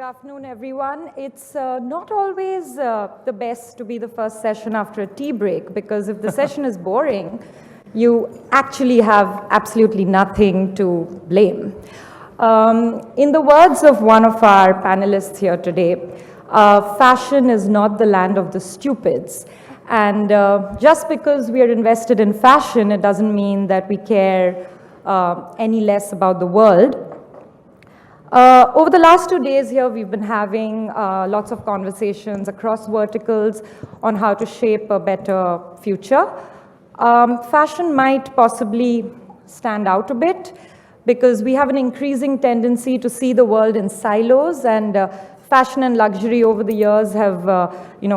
afternoon, everyone. It's not always the best to be the first session after a tea break, because if the session is boring, you actually have absolutely nothing to blame. In the words of one of our panelists here today, fashion is not the land of the stupids. And just because we are invested in fashion, it doesn't mean that we care any less about the world. Over the last 2 days here, we've been having lots of conversations across verticals on how to shape a better future. Fashion might possibly stand out a bit because we have an increasing tendency to see the world in silos, and fashion and luxury over the years have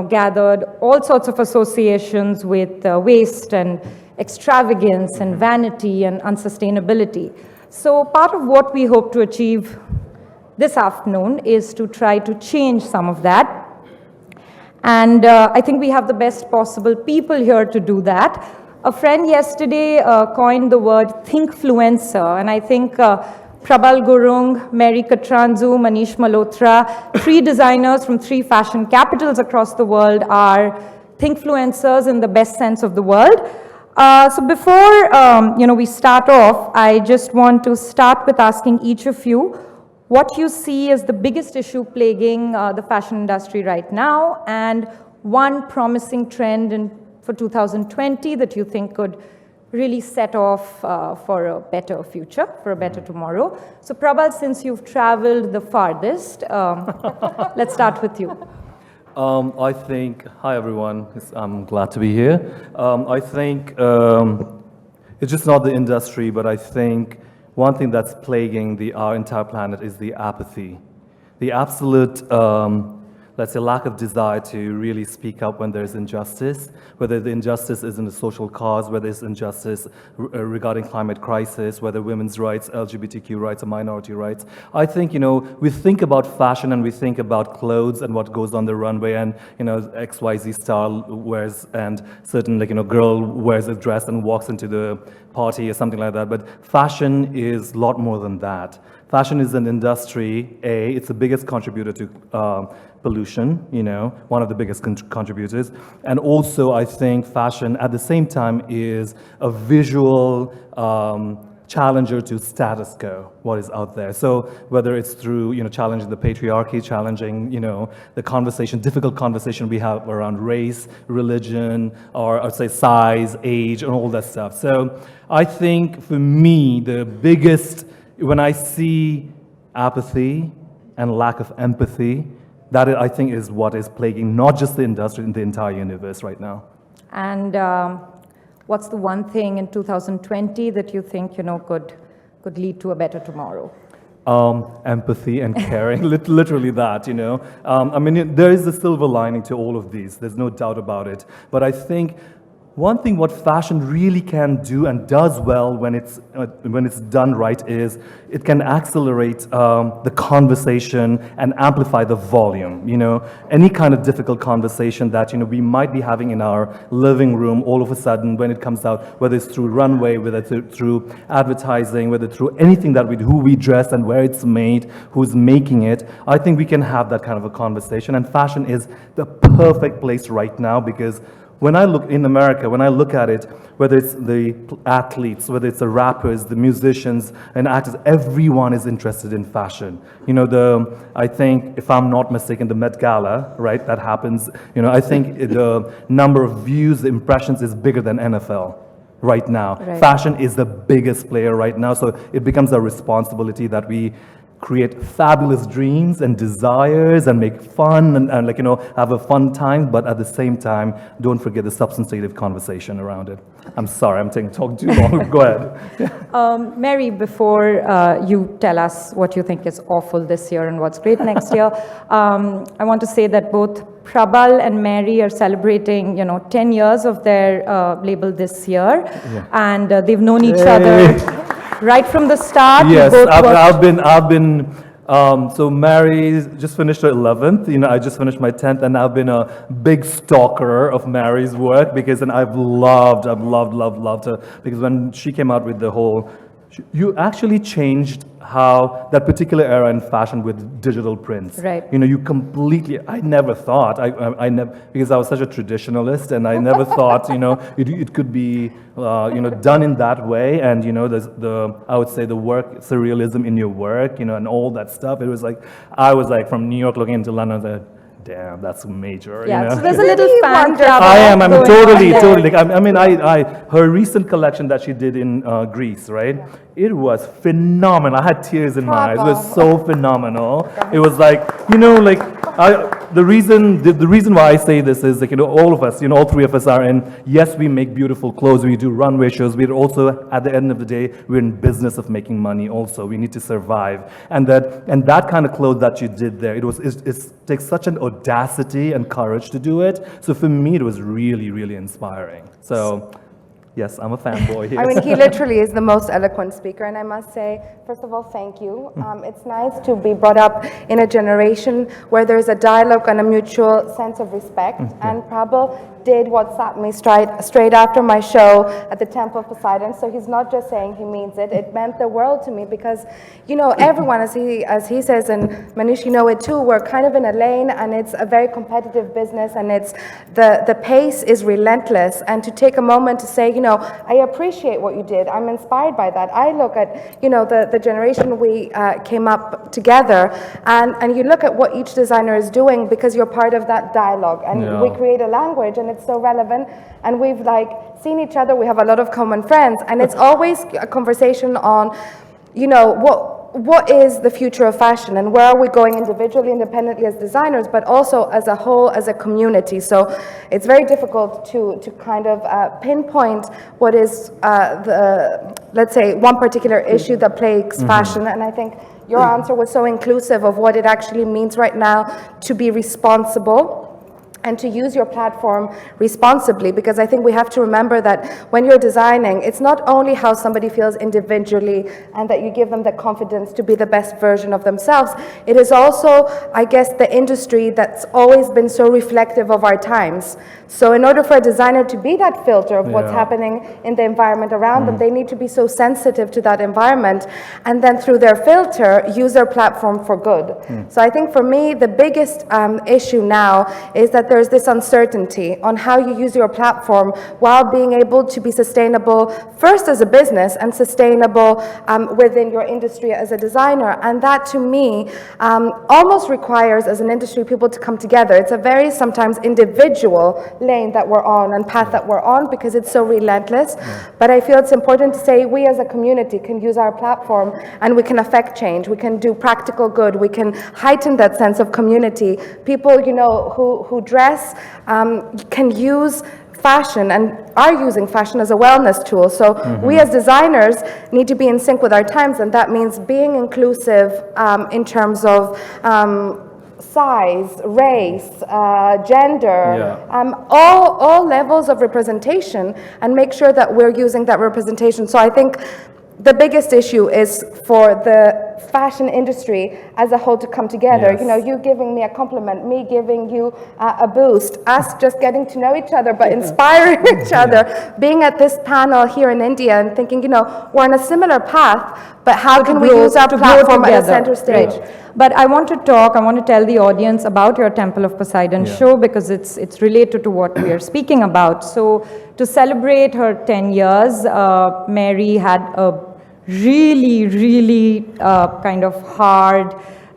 gathered all sorts of associations with waste and extravagance and vanity and unsustainability. So part of what we hope to achieve this afternoon is to try to change some of that. And I think we have the best possible people here to do that. A friend yesterday coined the word thinkfluencer, and I think Prabal Gurung, Mary Katranzu, Manish Malhotra, 3 designers from 3 fashion capitals across the world are thinkfluencers in the best sense of the word. So before we start off, I just want to start with asking each of you what you see as the biggest issue plaguing the fashion industry right now, and one promising trend for 2020 that you think could really set off for a better future, for a better tomorrow. So Prabal, since you've traveled the farthest, let's start with you. Hi everyone, I'm glad to be here. I think it's just not the industry, but I think one thing that's plaguing our entire planet is the apathy. The absolute, let's say, lack of desire to really speak up when there's injustice, whether the injustice is in a social cause, whether it's injustice regarding climate crisis, whether women's rights, LGBTQ rights, or minority rights. I think, we think about fashion and we think about clothes and what goes on the runway, and, XYZ style wears, and certain, girl wears a dress and walks into the party or something like that. But fashion is a lot more than that. Fashion is an industry, it's the biggest contributor to pollution, one of the biggest contributors. And also, I think fashion, at the same time, is a visual challenger to status quo, what is out there. So whether it's through, challenging the patriarchy, challenging, the conversation, difficult conversation we have around race, religion, or I'd say size, age, and all that stuff. So I think for me, the biggest, when I see apathy and lack of empathy, that I think is what is plaguing not just the industry, in the entire universe right now. And what's the one thing in 2020 that you think could lead to a better tomorrow? Empathy and caring, literally that, there is a silver lining to all of these. There's no doubt about it. But I think one thing what fashion really can do and does well when it's done right is it can accelerate the conversation and amplify the volume. Any kind of difficult conversation that we might be having in our living room, all of a sudden when it comes out, whether it's through runway, whether it's through advertising, whether through anything that we do, who we dress and where it's made, who's making it, I think we can have that kind of a conversation. And fashion is the perfect place right now, because when I look in America, when I look at it, whether it's the athletes, whether it's the rappers, the musicians and actors, everyone is interested in fashion. I think, if I'm not mistaken, the Met Gala, right, that happens, I think the number of views, the impressions is bigger than NFL right now. Right. Fashion is the biggest player right now, so it becomes a responsibility that we create fabulous dreams and desires and make fun and have a fun time, but at the same time, don't forget the substantive conversation around it. I'm sorry, I'm talking too long. Go ahead. Mary, before you tell us what you think is awful this year and what's great next year, I want to say that both Prabal and Mary are celebrating, 10 years of their label this year, yeah. And they've known each other right from the start. Yes, so Mary just finished her 11th, I just finished my 10th, and I've been a big stalker of Mary's work, because I've loved her, because when she came out with the whole you actually changed how that particular era in fashion with digital prints. Right. You know, you completely, I never thought, I never, because I was such a traditionalist and I never thought, you know, it could be, you know, done in that way. And, you know, I would say the work, surrealism in your work, you know, and all that stuff. It was like, I was like from New York looking into London, I was like, damn, that's major. Yeah, you know? so there's a little fan club. I am going totally, on there. totally. I mean, her recent collection that she did in Greece, right? It was phenomenal. I had tears in my eyes. It was so phenomenal. It was like, you know, like the reason why I say this is like, you know, all of us, you know, all three of us are in. Yes, we make beautiful clothes. We do runway shows. We're also, at the end of the day, we're in business of making money. Also, we need to survive. And that kind of clothes that you did there, it takes such an audacity and courage to do it. So for me, it was really, really inspiring. So. Yes, I'm a fanboy here. I mean, he literally is the most eloquent speaker, and I must say, first of all, thank you. It's nice to be brought up in a generation where there's a dialogue and a mutual sense of respect, and Prabal did what sat me straight after my show at the Temple of Poseidon, so he's not just saying he means it. It meant the world to me because, you know, everyone, as he says, and Manish, you know it too, we're kind of in a lane, and it's a very competitive business, and it's the pace is relentless, and to take a moment to say, you know, I appreciate what you did. I'm inspired by that. I look at, you know, the generation we came up together, and you look at what each designer is doing because you're part of that dialogue, and we create a language, and it's so relevant, and we've like seen each other. We have a lot of common friends, and it's always a conversation on, you know, what is the future of fashion, and where are we going individually, independently as designers, but also as a whole, as a community. So it's very difficult to kind of pinpoint what is let's say, one particular issue that plagues fashion. And I think your answer was so inclusive of what it actually means right now to be responsible and to use your platform responsibly, because I think we have to remember that when you're designing, it's not only how somebody feels individually and that you give them the confidence to be the best version of themselves, it is also, I guess, the industry that's always been so reflective of our times. So in order for a designer to be that filter of what's happening in the environment around them, they need to be so sensitive to that environment, and then through their filter, use their platform for good. So I think for me, the biggest issue now is that there's this uncertainty on how you use your platform while being able to be sustainable first as a business and sustainable within your industry as a designer. And that to me almost requires, as an industry, people to come together. It's a very sometimes individual lane that we're on and path that we're on because it's so relentless. But I feel it's important to say we as a community can use our platform and we can affect change. We can do practical good. We can heighten that sense of community. People, you know, who dress can use fashion and are using fashion as a wellness tool. So we as designers need to be in sync with our times, and that means being inclusive in terms of size, race, gender, all levels of representation, and make sure that we're using that representation. So I think the biggest issue is for the fashion industry as a whole to come together. You know, you giving me a compliment, me giving you a boost, us just getting to know each other, but inspiring each other, being at this panel here in India and thinking, you know, we're on a similar path, but how can we use our platform at the center stage? But I want to tell the audience about your Temple of Poseidon show, because it's related to what we are speaking about. So to celebrate her 10 years, Mary had a really kind of hard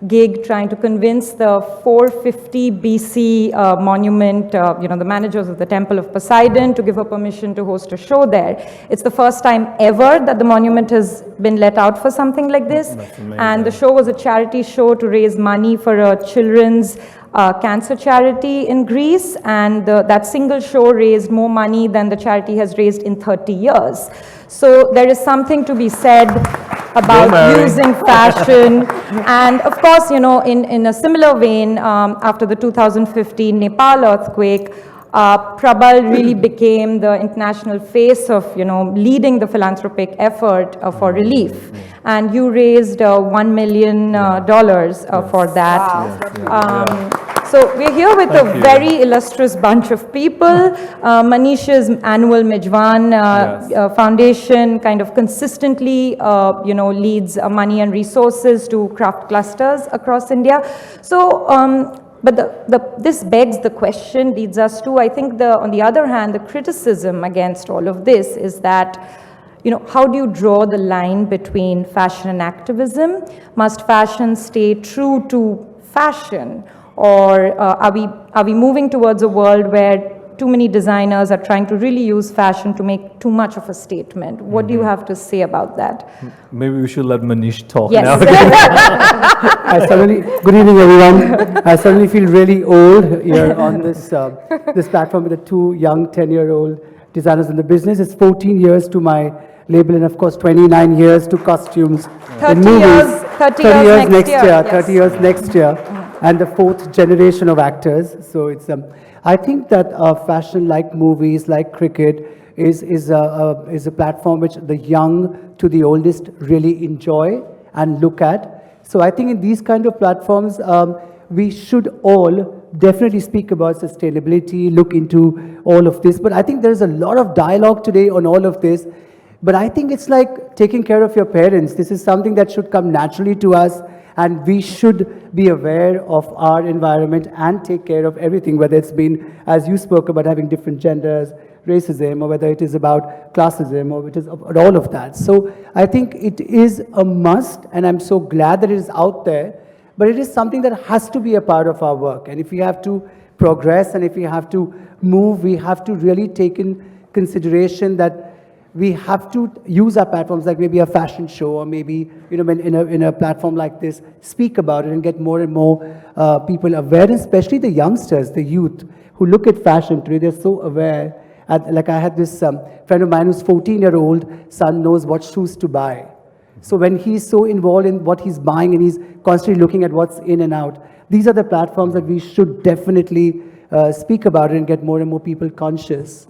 gig trying to convince the 450 BC monument, the managers of the Temple of Poseidon, to give her permission to host a show there. It's the first time ever that the monument has been let out for something like this. And the show was a charity show to raise money for a children's cancer charity in Greece, and that single show raised more money than the charity has raised in 30 years. So there is something to be said about using fashion. And of course, you know, in a similar vein, after the 2015 Nepal earthquake, Prabal really became the international face of, you know, leading the philanthropic effort for relief. And you raised $1 million for that. So we're here with Thank a you. very illustrious bunch of people. Manisha's annual Mijwan Yes. Foundation kind of consistently, leads money and resources to craft clusters across India. So, but this begs the question, leads us to, I think, on the other hand, the criticism against all of this is that, how do you draw the line between fashion and activism? Must fashion stay true to fashion? Or are we moving towards a world where too many designers are trying to really use fashion to make too much of a statement? What do you have to say about that? Maybe we should let Manish talk Yes. now. Good evening, everyone. I suddenly feel really old here on this platform with the two young 10-year-old designers in the business. It's 14 years to my label and, of course, 29 years to costumes 30 in movies. years, 30 years next year, yes. 30 years next year. And the fourth generation of actors. So it's, I think that fashion, like movies, like cricket, is a platform which the young to the oldest really enjoy and look at. So I think in these kind of platforms, we should all definitely speak about sustainability, look into all of this. But I think there's a lot of dialogue today on all of this. But I think it's like taking care of your parents. This is something that should come naturally to us. And we should be aware of our environment and take care of everything, whether it's been, as you spoke about, having different genders, racism, or whether it is about classism, or it is about all of that. So I think it is a must, and I'm so glad that it is out there, but it is something that has to be a part of our work. And if we have to progress and if we have to move, we have to really take in consideration that we have to use our platforms like maybe a fashion show or maybe, in a platform like this, speak about it and get more and more people aware, especially the youngsters, the youth who look at fashion today. They're so aware. Like I had this friend of mine whose 14-year-old son knows what shoes to buy. So when he's so involved in what he's buying and he's constantly looking at what's in and out, these are the platforms that we should definitely speak about it and get more and more people conscious.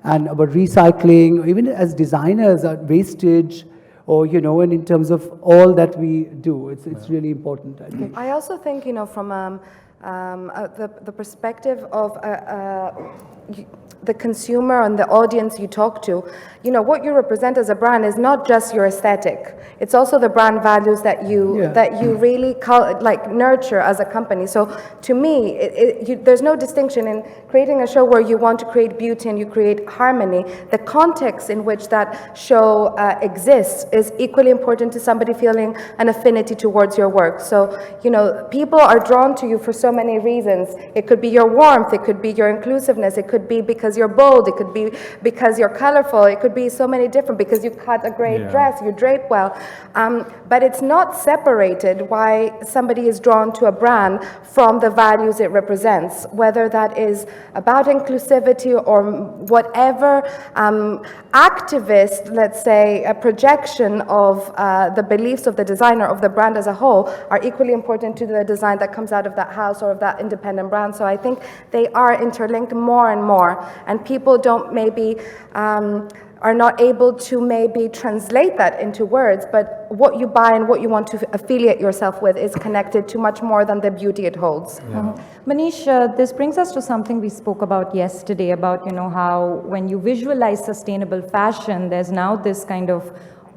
And about recycling, even as designers, wastage, or, and in terms of all that we do, it's really important, I think. I also think, from the perspective of the consumer and the audience you talk to, what you represent as a brand is not just your aesthetic. It's also the brand values that you really nurture as a company. So to me, there's no distinction in creating a show where you want to create beauty and you create harmony. The context in which that show exists is equally important to somebody feeling an affinity towards your work. So, people are drawn to you for so many reasons. It could be your warmth, it could be your inclusiveness, it could be because you're bold, it could be because you're colorful, it could be so many different, because you cut a great dress, you drape well. But it's not separated why somebody is drawn to a brand from the values it represents, whether that is about inclusivity or whatever activist, let's say, a projection of the beliefs of the designer, of the brand as a whole, are equally important to the design that comes out of that house or of that independent brand. So I think they are interlinked more and more, and people don't maybe are not able to maybe translate that into words, but what you buy and what you want to affiliate yourself with is connected to much more than the beauty it holds. Manish, this brings us to something we spoke about yesterday, about how when you visualize sustainable fashion, there's now this kind of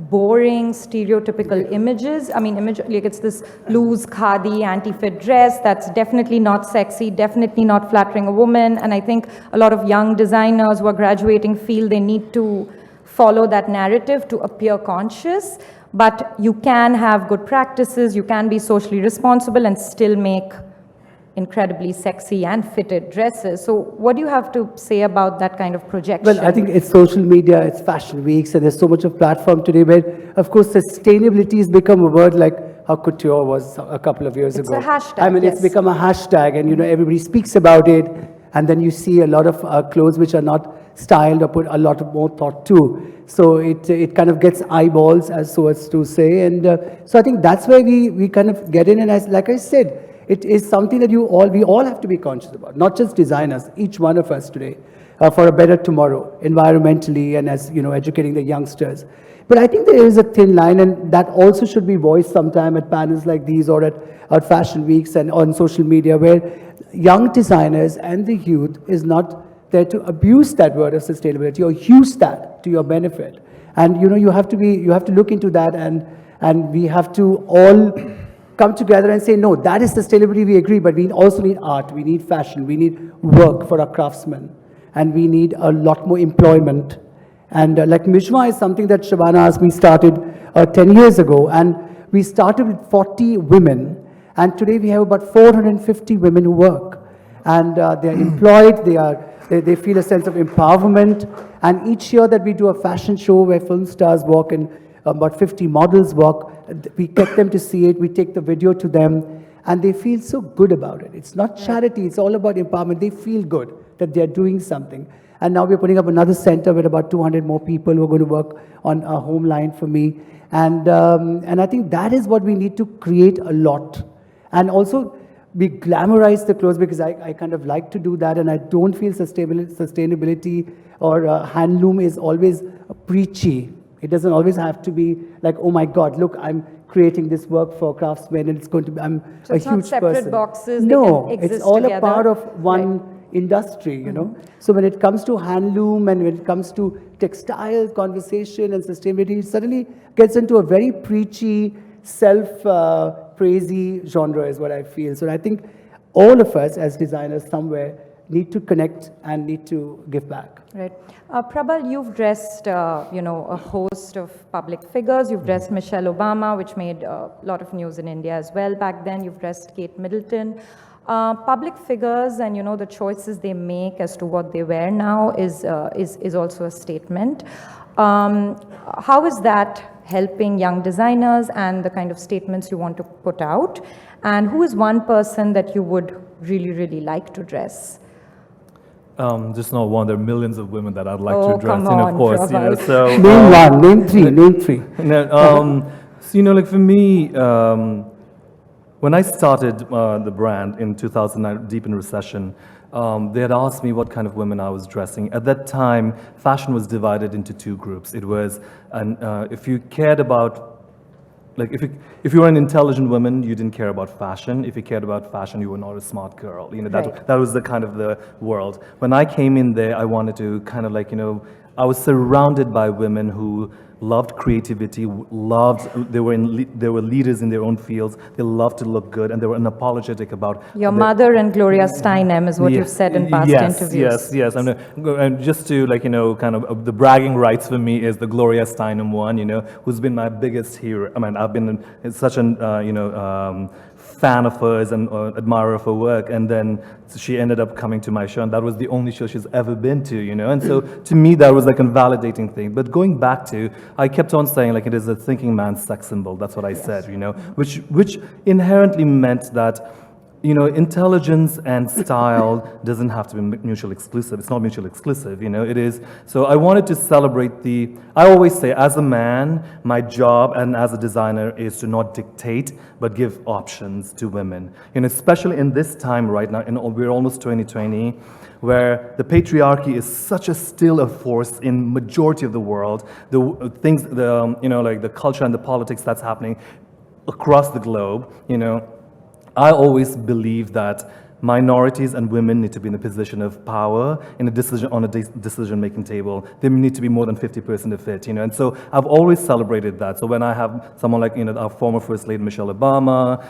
boring, stereotypical images. Like it's this loose khadi, anti-fit dress that's definitely not sexy, definitely not flattering a woman. And I think a lot of young designers who are graduating feel they need to follow that narrative to appear conscious. But you can have good practices, you can be socially responsible and still make incredibly sexy and fitted dresses. So what do you have to say about that kind of projection? Well, I think it's social media, it's fashion weeks, and there's so much of platform today where, of course, sustainability has become a word like how couture was a couple of years ago. It's a hashtag, it's become a hashtag, and, everybody speaks about it, and then you see a lot of clothes which are not styled or put a lot of more thought to. So it kind of gets eyeballs, as so as to say, and so I think that's where we kind of get in, and like I said, it is something that we all have to be conscious about, not just designers, each one of us today, for a better tomorrow, environmentally and as, educating the youngsters. But I think there is a thin line, and that also should be voiced sometime at panels like these or at fashion weeks and on social media, where young designers and the youth is not there to abuse that word of sustainability or use that to your benefit. And you have to look into that, and we have to all come together and say, no, that is sustainability, we agree, but we also need art, we need fashion, we need work for our craftsmen, and we need a lot more employment. And like Mijma is something that Shabana asked me started 10 years ago, and we started with 40 women, and today we have about 450 women who work. And they're employed, they feel a sense of empowerment. And each year that we do a fashion show where film stars walk and about 50 models walk, we get them to see it, we take the video to them, and they feel so good about it. It's not charity, it's all about empowerment. They feel good that they're doing something. And now we're putting up another center with about 200 more people who are going to work on a home line for me. And I think that is what we need to create a lot. And also, we glamorize the clothes, because I kind of like to do that, and I don't feel sustainability or handloom is always preachy. It doesn't always have to be like, oh my God, look, I'm creating this work for craftsmen, and it's going to be, I'm So a it's not huge separate person. boxes, they No, can exist it's all together. a part of one industry, So when it comes to handloom and when it comes to textile conversation and sustainability, it suddenly gets into a very preachy, self-praisey genre is what I feel. So I think all of us as designers somewhere need to connect and need to give back. Right. Prabal, you've dressed, a host of public figures. You've dressed Michelle Obama, which made a lot of news in India as well back then. You've dressed Kate Middleton. Public figures and, the choices they make as to what they wear now is also a statement. How is that helping young designers and the kind of statements you want to put out? And who is one person that you would really, really like to dress? Just not one. There are millions of women that I'd like Oh, to dress. come on, of course, Prabal. So Name one, name three. So like for me, when I started the brand in 2009, deep in recession, they had asked me what kind of women I was dressing. At that time, fashion was divided into two groups. It was, if you cared about, like if you were an intelligent woman, you didn't care about fashion. If you cared about fashion, you were not a smart girl. Right. That was the kind of the world. When I came in there, I wanted to kind of I was surrounded by women who loved creativity, they were leaders in their own fields, they loved to look good, and they were unapologetic about Your mother and Gloria Steinem is what you've said in past interviews. Yes. And just to kind of the bragging rights for me is the Gloria Steinem one, who's been my biggest hero. I mean, I've been such an fan of hers and admirer of her work, and then she ended up coming to my show, and that was the only show she's ever been to, and so to me that was like a validating thing. But going back to, I kept on saying it is a thinking man's sex symbol. That's what I said, which inherently meant that intelligence and style doesn't have to be mutually exclusive. It's not mutually exclusive, it is. So I wanted to celebrate I always say, as a man, my job and as a designer is to not dictate, but give options to women. Especially in this time right now, we're almost 2020, where the patriarchy is still a force in majority of the world. The things, the culture and the politics that's happening across the globe, I always believe that minorities and women need to be in a position of power on a decision-making table. They need to be more than 50% of it, and so I've always celebrated that. So when I have someone like, our former First Lady Michelle Obama,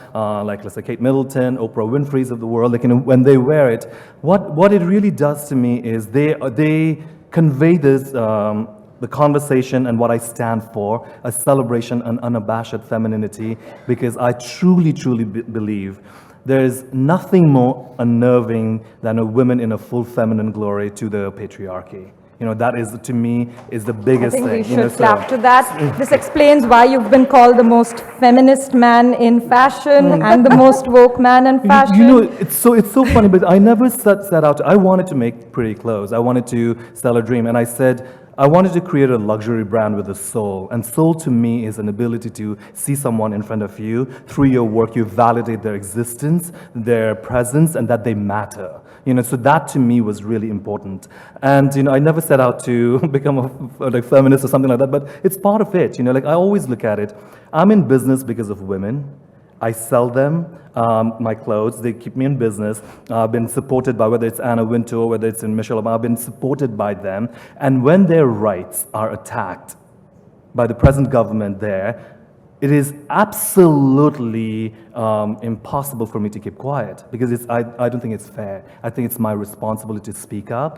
let's say Kate Middleton, Oprah Winfrey's of the world, when they wear it, what it really does to me is they convey this, the conversation and what I stand for, a celebration and unabashed femininity, because I truly, truly believe there's nothing more unnerving than a woman in a full feminine glory to the patriarchy. That is, to me, is the biggest thing. I think we should clap to that. This explains why you've been called the most feminist man in fashion and the most woke man in fashion. It's so funny, but I never set out. I wanted to make pretty clothes. I wanted to sell a dream, and I said, I wanted to create a luxury brand with a soul. And soul to me is an ability to see someone in front of you. Through your work, you validate their existence, their presence, and that they matter. So that to me was really important. And, I never set out to become a feminist or something like that, but it's part of it. I always look at it. I'm in business because of women. I sell them, my clothes. They keep me in business. I've been supported by whether it's Anna Wintour, whether it's in Michelle Obama. I've been supported by them. And when their rights are attacked by the present government there, it is absolutely impossible for me to keep quiet because I don't think it's fair. I think it's my responsibility to speak up.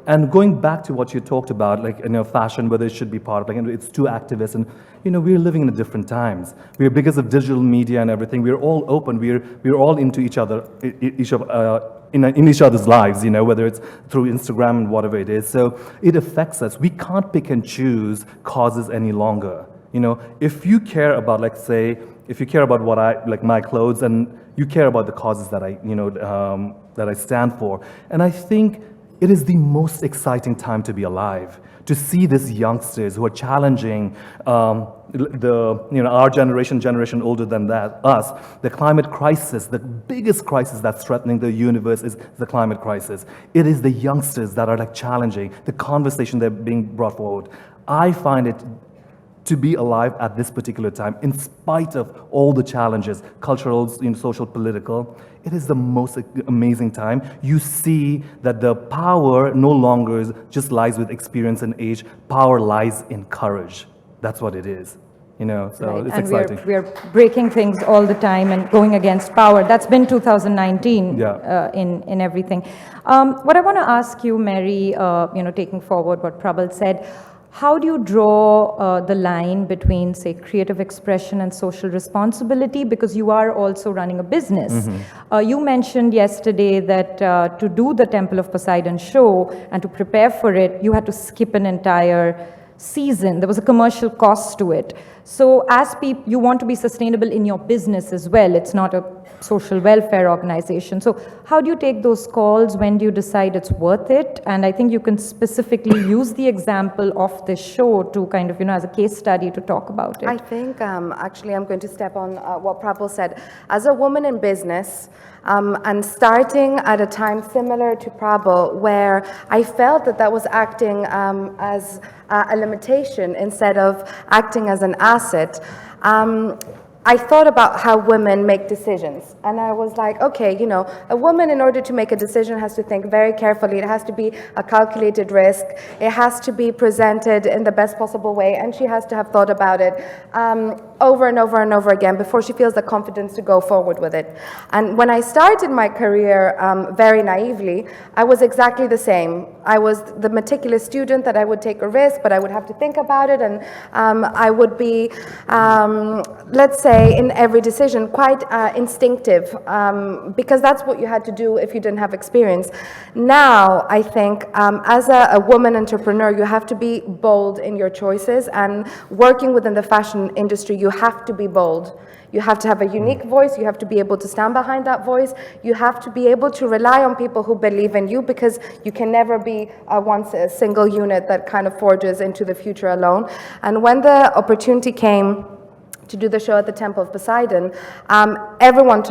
And going back to what you talked about, like, fashion, whether it should be part of, like, it's too activist, and, we're living in different times. Because of digital media and everything, we're all open. We're all into each other, in each other's lives, whether it's through Instagram and whatever it is. So it affects us. We can't pick and choose causes any longer. If you care about, like, say, if you care about what my clothes, and you care about the causes that I stand for, and I think it is the most exciting time to be alive, to see these youngsters who are challenging our generation older than that, us, the climate crisis. The biggest crisis that's threatening the universe is the climate crisis. It is the youngsters that are, like, challenging the conversation that are being brought forward. I find it to be alive at this particular time, in spite of all the challenges, cultural, social, political. It is the most amazing time. You see that the power no longer just lies with experience and age. Power lies in courage. That's what it is. So Right. it's And exciting. we're breaking things all the time and going against power. That's been 2019 in everything. What I want to ask you, Mary, taking forward what Prabal said, how do you draw the line between, say, creative expression and social responsibility? Because you are also running a business. You mentioned yesterday that to do the Temple of Poseidon show and to prepare for it, you had to skip an entire season. There was a commercial cost to it. So as you want to be sustainable in your business as well. It's not a social welfare organization. So how do you take those calls? When do you decide it's worth it? And I think you can specifically use the example of this show to kind of, as a case study to talk about it. I think, actually, I'm going to step on what Prabal said. As a woman in business, and starting at a time similar to Prabal, where I felt that was acting as a limitation instead of acting as an asset, I thought about how women make decisions. And I was like, okay, a woman, in order to make a decision, has to think very carefully. It has to be a calculated risk. It has to be presented in the best possible way. And she has to have thought about it over and over and over again before she feels the confidence to go forward with it. And when I started my career very naively, I was exactly the same. I was the meticulous student that I would take a risk, but I would have to think about it. And I would be, let's say, in every decision, quite instinctive, because that's what you had to do if you didn't have experience. Now, I think, as a woman entrepreneur, you have to be bold in your choices, and working within the fashion industry, you have to be bold. You have to have a unique voice. You have to be able to stand behind that voice. You have to be able to rely on people who believe in you, because you can never be a single unit that kind of forges into the future alone. And when the opportunity came to do the show at the Temple of Poseidon, everyone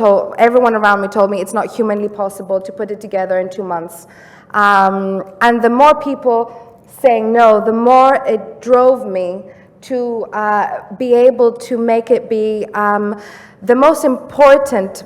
around me told me it's not humanly possible to put it together in 2 months. And the more people saying no, the more it drove me to be able to make it be the most important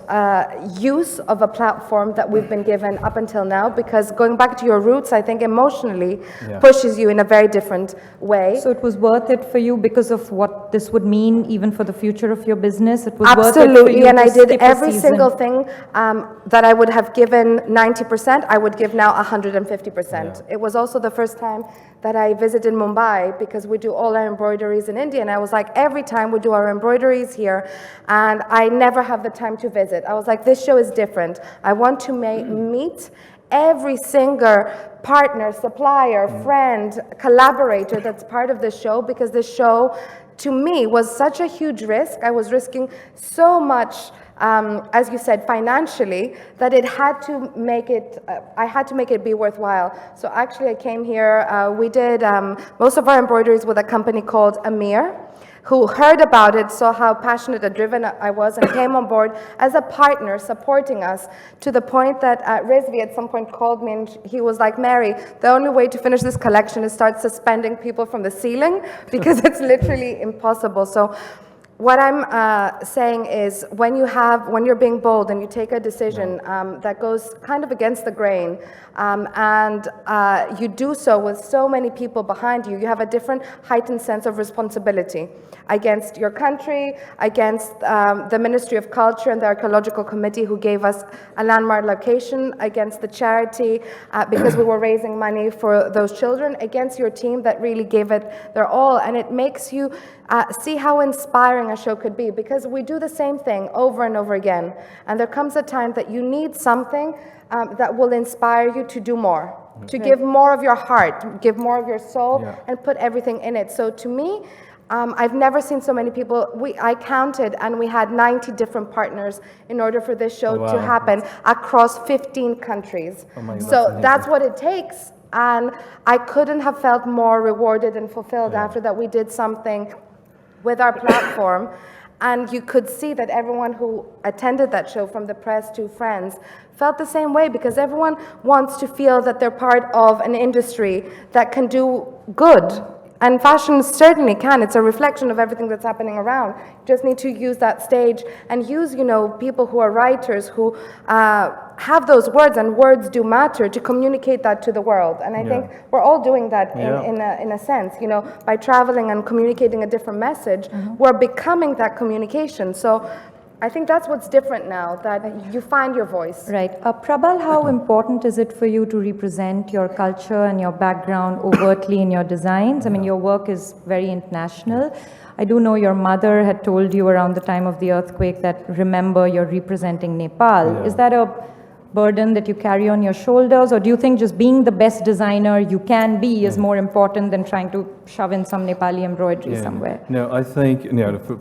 use of a platform that we've been given up until now, because going back to your roots, I think emotionally pushes you in a very different way. So it was worth it for you because of what this would mean even for the future of your business? It was Absolutely, worth it for you and to I did skip a every season. single thing that I would have given 90%, I would give now 150%. It was also the first time that I visited Mumbai, because we do all our embroideries in India, and I was like, every time we do our embroideries here, and I never have the time to visit. I was like, this show is different. I want to meet every single partner, supplier, friend, collaborator that's part of this show, because this show, to me, was such a huge risk. I was risking so much, as you said, financially, that it had to make it, I had to make it be worthwhile. So actually I came here, we did most of our embroideries with a company called Amir, who heard about it, saw how passionate and driven I was, and came on board as a partner, supporting us, to the point that Rizvi at some point called me, and he was like, Mary, the only way to finish this collection is start suspending people from the ceiling, because it's literally impossible. So what I'm saying is when you're being bold and you take a decision that goes kind of against the grain, and you do so with so many people behind you, you have a different heightened sense of responsibility against your country, against the Ministry of Culture and the Archaeological Committee who gave us a landmark location, against the charity because we were raising money for those children, against your team that really gave it their all. And it makes you see how inspiring a show could be, because we do the same thing over and over again. And there comes a time that you need something that will inspire you to do more, to give more of your heart, give more of your soul, and put everything in it. So to me, I've never seen so many people. I counted, and we had 90 different partners in order for this show to happen across 15 countries. So that's what it takes. And I couldn't have felt more rewarded and fulfilled after that we did something with our platform. And you could see that everyone who attended that show, from the press to friends, felt the same way, because everyone wants to feel that they're part of an industry that can do good. And fashion certainly can. It's a reflection of everything that's happening around. You just need to use that stage and use, people who are writers, who have those words, and words do matter, to communicate that to the world. And I think we're all doing that in a sense, by traveling and communicating a different message, we're becoming that communication. So I think that's what's different now, that you find your voice. Right. Prabal, how important is it for you to represent your culture and your background overtly in your designs? I mean, your work is very international. I do know your mother had told you around the time of the earthquake that, remember, you're representing Nepal. Is that a burden that you carry on your shoulders, or do you think just being the best designer you can be is more important than trying to shove in some Nepali embroidery somewhere? No, I think,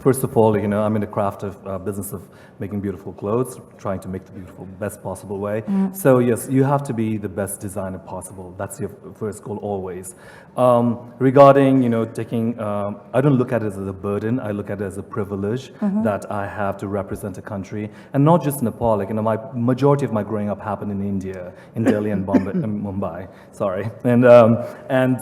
first of all, I'm in the craft of business of making beautiful clothes, trying to make the beautiful best possible way. So yes, you have to be the best designer possible. That's your first goal always. Regarding, taking, I don't look at it as a burden. I look at it as a privilege that I have to represent a country, and not just Nepal. Like, my majority of my growing up happened in India, in Delhi and Bombay, Mumbai. Sorry, and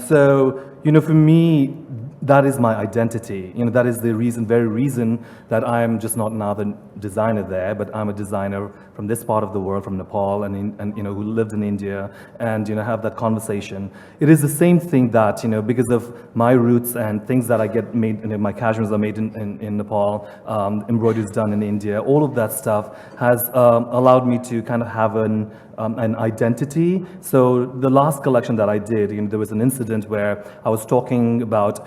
so for me, that is my identity. That is the very reason that I am just not another designer there, but I'm a designer from this part of the world, from Nepal, and who lived in India, and have that conversation. It is the same thing that because of my roots and things that I get made, my cashmeres are made in Nepal, embroidery is done in India. All of that stuff has allowed me to kind of have an identity. So the last collection that I did, there was an incident where I was talking about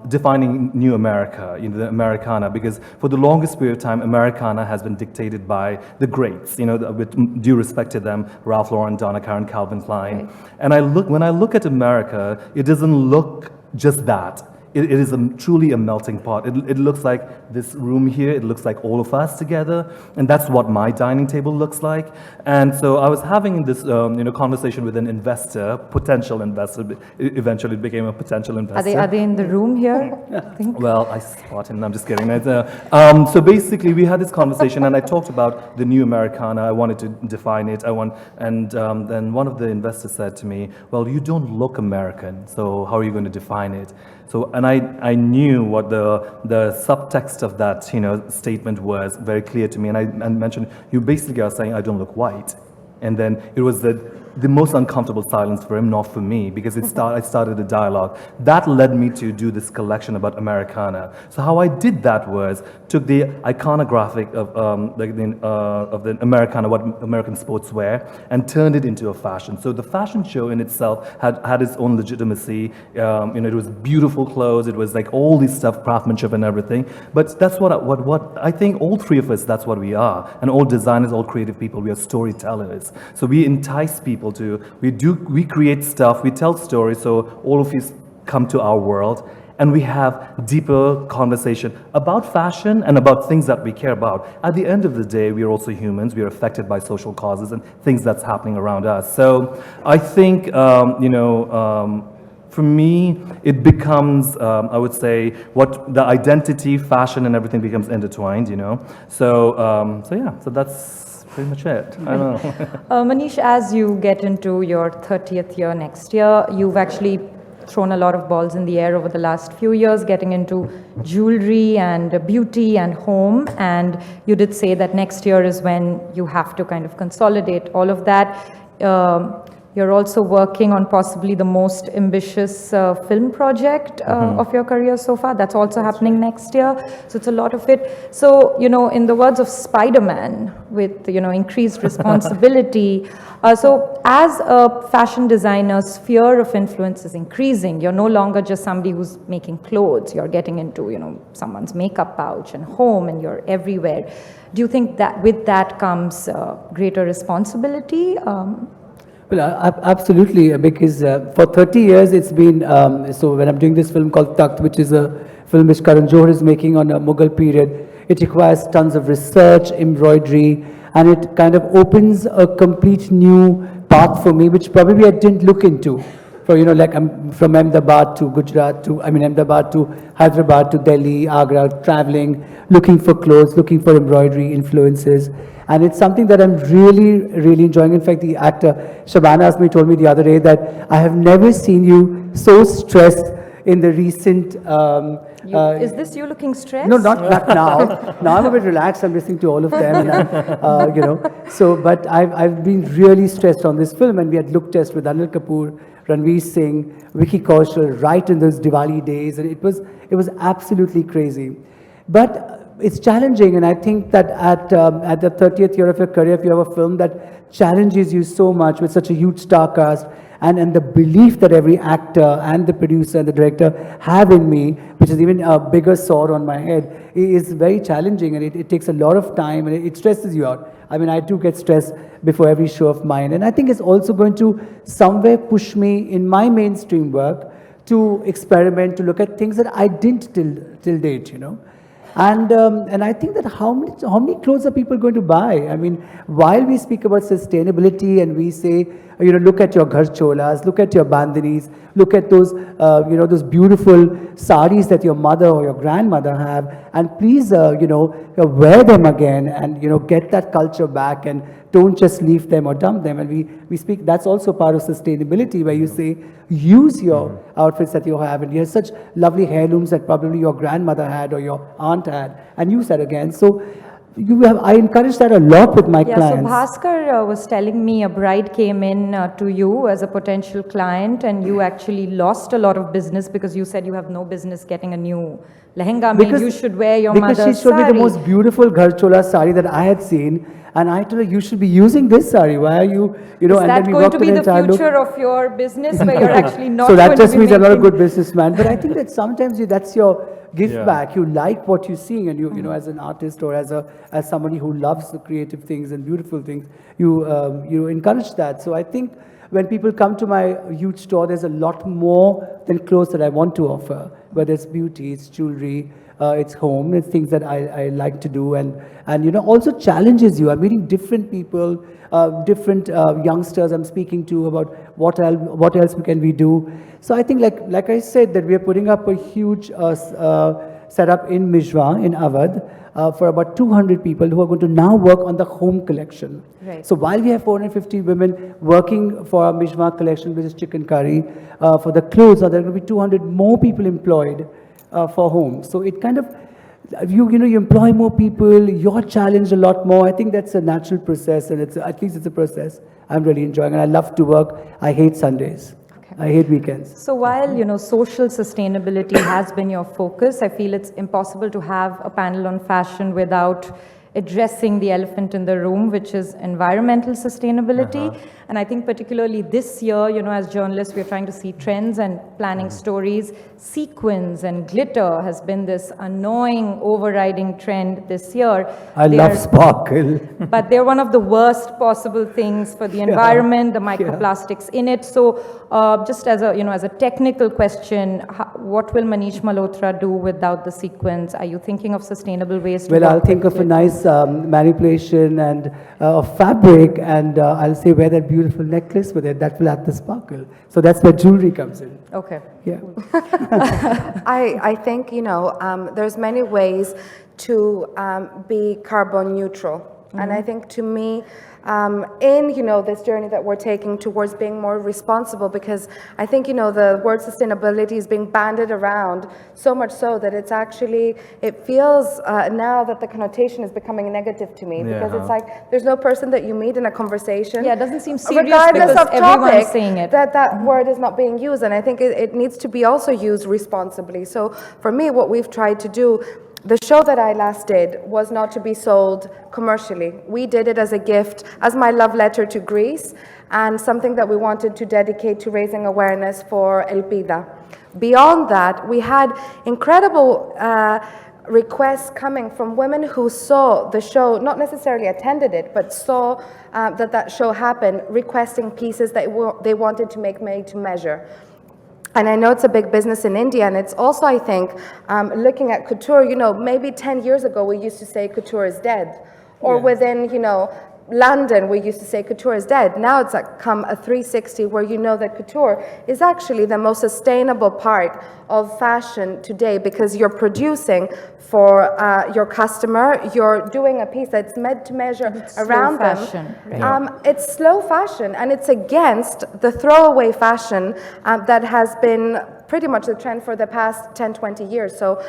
defining new America, the Americana, because for the longest period of time, Americana has been dictated by the greats, with due respect to them, Ralph Lauren, Donna Karan, Calvin Klein. And when I look at America, it doesn't look just that. It is truly a melting pot. It looks like this room here. It looks like all of us together, and that's what my dining table looks like. And so I was having this, conversation with an investor, potential investor. Eventually, it became a potential investor. Are they in the room here? I think. Well, I spot him. I'm just kidding. So basically, we had this conversation, and I talked about the new Americana. I wanted to define it. And then one of the investors said to me, "Well, you don't look American, so how are you going to define it?" So, and I knew what the subtext of that statement was very clear to me, and I mentioned, you basically are saying I don't look white, and then it was the most uncomfortable silence for him, not for me, because I started a dialogue. That led me to do this collection about Americana. So how I did that was took the iconographic of the Americana, what American sports wear, and turned it into a fashion. So the fashion show in itself had its own legitimacy. It was beautiful clothes. It was like all this stuff, craftsmanship and everything. But that's what I think all three of us, that's what we are. And all designers, all creative people, we are storytellers. So we entice people we create stuff, we tell stories, so all of you come to our world, and we have deeper conversation about fashion and about things that we care about. At the end of the day, we are also humans. We are affected by social causes and things that's happening around us. So I think, for me, it becomes, I would say, what the identity, fashion, and everything becomes intertwined, So that's pretty much it. I don't know. Manish, as you get into your 30th year next year, you've actually thrown a lot of balls in the air over the last few years, getting into jewelry and beauty and home. And you did say that next year is when you have to kind of consolidate all of that. You're also working on possibly the most ambitious film project of your career so far. That's also happening next year. So it's a lot of it. So, in the words of Spider-Man, with, increased responsibility. So as a fashion designer, sphere of influence is increasing. You're no longer just somebody who's making clothes. You're getting into, someone's makeup pouch and home, and you're everywhere. Do you think that with that comes greater responsibility? Well, absolutely, because for 30 years it's been, so when I'm doing this film called Takht, which is a film which Karan Johar is making on a Mughal period, it requires tons of research, embroidery, and it kind of opens a complete new path for me, which probably I didn't look into. For, like I'm from Ahmedabad to Gujarat Ahmedabad to Hyderabad to Delhi, Agra, traveling, looking for clothes, looking for embroidery influences. And it's something that I'm really, really enjoying. In fact, the actor Shabana Azmi told me the other day that I have never seen you so stressed in the recent... is this you looking stressed? No, not now. Now I'm a bit relaxed. I'm listening to all of them. And so, but I've been really stressed on this film. And we had look test with Anil Kapoor, Ranveer Singh, Vicky Kaushal, right in those Diwali days. And it was absolutely crazy. But it's challenging, and I think that at the 30th year of your career, if you have a film that challenges you so much with such a huge star cast, and the belief that every actor and the producer and the director have in me, which is even a bigger sword on my head, is very challenging, and it takes a lot of time, and it stresses you out. I mean, I do get stressed before every show of mine, and I think it's also going to somewhere push me in my mainstream work to experiment, to look at things that I didn't till date, And I think that how many clothes are people going to buy? I mean, while we speak about sustainability and we say, look at your ghar cholas, look at your bandanis, look at those, those beautiful saris that your mother or your grandmother have, and please, wear them again and, get that culture back and don't just leave them or dump them. And we speak, that's also part of sustainability where you say, use your outfits that you have, and you have such lovely heirlooms that probably your grandmother had or your aunt had, and use that again. So I encourage that a lot with my clients. So Bhaskar was telling me a bride came in to you as a potential client, and you actually lost a lot of business because you said you have no business getting a new lehenga made. You should wear your mother's sari. Because she showed me the most beautiful ghar chola sari that I had seen. And I told her, you should be using this sari. Why are you, Is that going to be the future of your business where you're actually not So that going just to be means I'm not a good businessman. But I think that sometimes that's your gift back. You like what you're seeing, and you as an artist or as somebody who loves the creative things and beautiful things, you encourage that. So I think when people come to my huge store, there's a lot more than clothes that I want to offer. Whether it's beauty, it's jewelry, it's home, it's things that I like to do, and also challenges you. I'm meeting different people, different youngsters I'm speaking to about what else can we do. So I think like I said, that we are putting up a huge setup in Mijwa, in Awadh, for about 200 people who are going to now work on the home collection. Right. So while we have 450 women working for our Mijwa collection, which is chicken curry, for the clothes, there are going to be 200 more people employed for home. So it kind of, you employ more people, you're challenged a lot more. I think that's a natural process, and at least it's a process I'm really enjoying, and I love to work. I hate Sundays. I hate weekends. So while, social sustainability has been your focus, I feel it's impossible to have a panel on fashion without addressing the elephant in the room, which is environmental sustainability. And I think particularly this year, as journalists, we're trying to see trends and planning stories. Sequins and glitter has been this annoying overriding trend this year. I love sparkle. But they're one of the worst possible things for the environment, the microplastics in it. So just as a technical question, what will Manish Malhotra do without the sequins? Are you thinking of sustainable ways to Well, I'll think of a nice manipulation and of fabric, and I'll say wear that beautiful necklace with it that will add the sparkle. So that's where jewelry comes in. Okay. Yeah. I think, there's many ways to be carbon neutral. And I think to me, in, this journey that we're taking towards being more responsible, because I think, the word sustainability is being bandied around so much so that it feels now that the connotation is becoming negative to me, because it's like there's no person that you meet in a conversation. Yeah, it doesn't seem serious regardless because of everyone topic, is saying it. that word is not being used, and I think it needs to be also used responsibly. So for me, what we've tried to do, the show that I last did was not to be sold commercially. We did it as a gift, as my love letter to Greece, and something that we wanted to dedicate to raising awareness for Elpida. Beyond that, we had incredible requests coming from women who saw the show, not necessarily attended it, but saw that show happen, requesting pieces that they wanted to make made to measure. And I know it's a big business in India, and it's also, I think, looking at couture, maybe 10 years ago we used to say couture is dead. Or within, London, we used to say couture is dead. Now it's come a 360 where that couture is actually the most sustainable part of fashion today, because you're producing for your customer, you're doing a piece that's meant to measure around them. Fashion, right? It's slow fashion, and it's against the throwaway fashion that has been pretty much the trend for the past 10, 20 years. So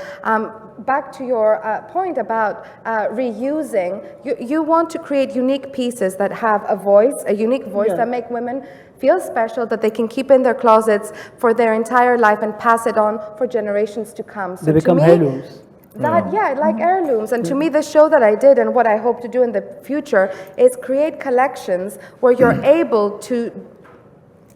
back to your point about reusing, you want to create unique pieces that have a unique voice that make women feel special, that they can keep in their closets for their entire life and pass it on for generations to come. So They become heirlooms. Like heirlooms. And to me, the show that I did and what I hope to do in the future is create collections where you're able to,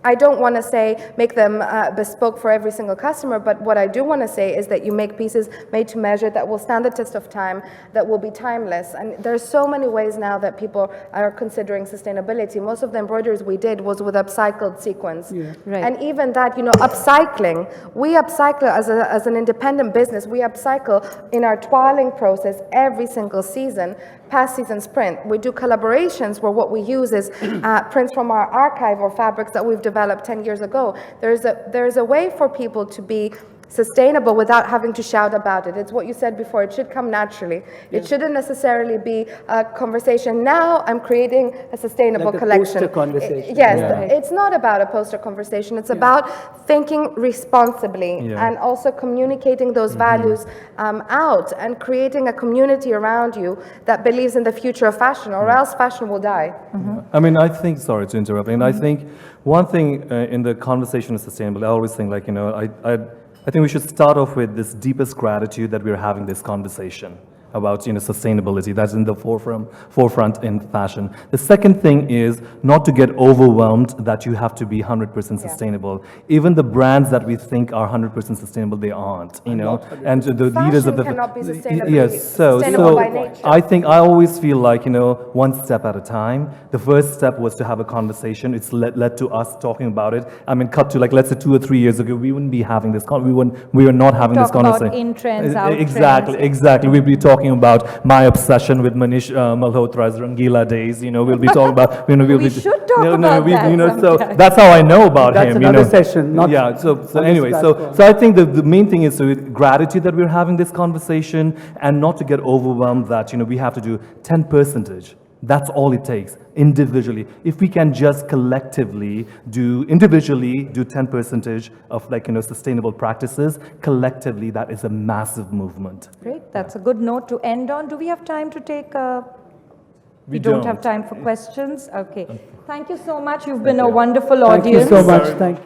I don't want to say make them bespoke for every single customer, but what I do want to say is that you make pieces made to measure that will stand the test of time, that will be timeless. And there's so many ways now that people are considering sustainability. Most of the embroideries we did was with upcycled sequins. Right. And even that, upcycling, we upcycle as an independent business, we upcycle in our toiling process every single season. Past season's print. We do collaborations where what we use is prints from our archive or fabrics that we've developed 10 years ago. There's a way for people to be sustainable without having to shout about it. It's what you said before, it should come naturally. It shouldn't necessarily be a conversation. Now I'm creating a sustainable Like a collection. poster conversation. Yes, it's not about a poster conversation. It's about thinking responsibly and also communicating those values out and creating a community around you that believes in the future of fashion, or else fashion will die. I mean, I think, sorry to interrupt, and I think one thing in the conversation of sustainability, I always think I think we should start off with this deepest gratitude that we're having this conversation about sustainability. That's in the forefront in fashion. The second thing is not to get overwhelmed that you have to be 100% sustainable. Even the brands that we think are 100% sustainable, they aren't. And the leaders of the cannot be sustainable. yes. Sustainable by nature. I always feel like one step at a time. The first step was to have a conversation. It's led to us talking about it. I mean, cut to let's say 2 or 3 years ago, we wouldn't be having this. We were not having this conversation. Talk about in trends, out Exactly. We'd be talking about my obsession with Manish Malhotra's Rangila days. We'll be talking about. We should talk about that So sometime. that's how I know about That's him. another session, not Yeah. So on this anyway, platform. so I think the main thing is gratitude that we're having this conversation, and not to get overwhelmed that we have to do 10%. That's all it takes individually. If we can just collectively do 10% of sustainable practices, collectively that is a massive movement. Great, that's a good note to end on. Do we have time to take We don't don't. have time for questions? Okay. Thank you so much. You've been a wonderful audience. Thank you so much. Thank you.